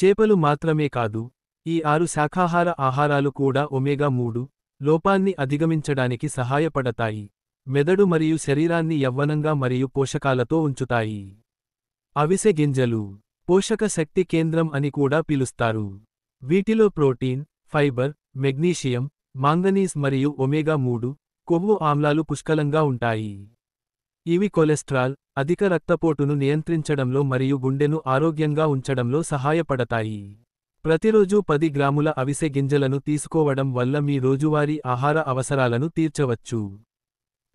చేపలు మాత్రమే కాదు, ఈ 6 శాఖాహార ఆహారాలు కూడా ఒమేగా-3 లోపాన్ని అధిగమించడానికి సహాయపడతాయి, మెదడు మరియు శరీరాన్ని యవ్వనంగా మరియు పోషకాలతో ఉంచుతాయి. అవిసె గింజలు పోషక శక్తి కేంద్రం అని కూడా పిలుస్తారు. వీటిలో ప్రోటీన్, ఫైబర్, మెగ్నీషియం, మాంగనీస్ మరియు ఒమేగా-3 కొవ్వు ఆమ్లాలు పుష్కలంగా ఉంటాయి. ఇవి కొలెస్ట్రాల్, అధిక రక్తపోటును నియంత్రించడంలో మరియు గుండెను ఆరోగ్యంగా ఉంచడంలో సహాయపడతాయి. ప్రతిరోజూ 10 గ్రాముల అవిసె గింజలను తీసుకోవడం వల్ల మీ రోజువారీ ఆహార అవసరాలను తీర్చవచ్చు.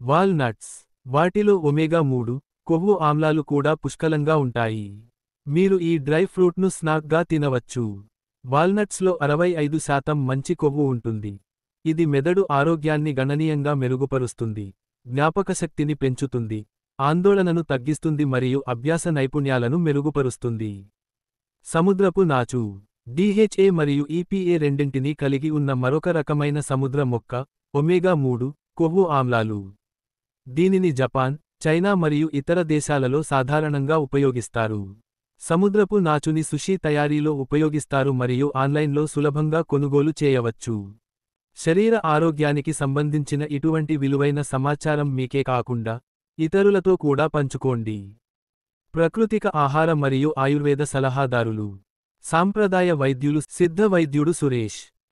వాల్నట్స్ వాటిలో ఒమేగా-3 కొవ్వు ఆమ్లాలు కూడా పుష్కలంగా ఉంటాయి. మీరు ఈ డ్రై ఫ్రూట్ను స్నాక్గా తినవచ్చు. వాల్నట్స్లో 65% మంచి కొవ్వు ఉంటుంది. ఇది మెదడు ఆరోగ్యాన్ని గణనీయంగా మెరుగుపరుస్తుంది, జ్ఞాపకశక్తిని పెంచుతుంది, ఆందోళనను తగ్గిస్తుంది మరియు అభ్యాస నైపుణ్యాలను మెరుగుపరుస్తుంది. సముద్రపు నాచు DHA మరియు EPA రెండింటినీ కలిగి ఉన్న మరొక రకమైన సముద్ర మొక్క, ఒమేగా-3 కొవ్వు ఆమ్లాలు. దీనిని జపాన్, చైనా మరియు ఇతర దేశాలలో సాధారణంగా ఉపయోగిస్తారు. సముద్రపు నాచుని సుషీ తయారీలో ఉపయోగిస్తారు మరియు ఆన్లైన్లో సులభంగా కొనుగోలు చేయవచ్చు. శరీర ఆరోగ్యానికి సంబంధించిన ఇటువంటి విలువైన సమాచారం మీకే కాకుండా ఇతరులతో కూడా పంచుకోండి. ప్రాకృతిక ఆహార మరియు ఆయుర్వేద సలహాదారులు. సాంప్రదాయ వైద్యులు సిద్ధ వైద్యుడు సురేష్.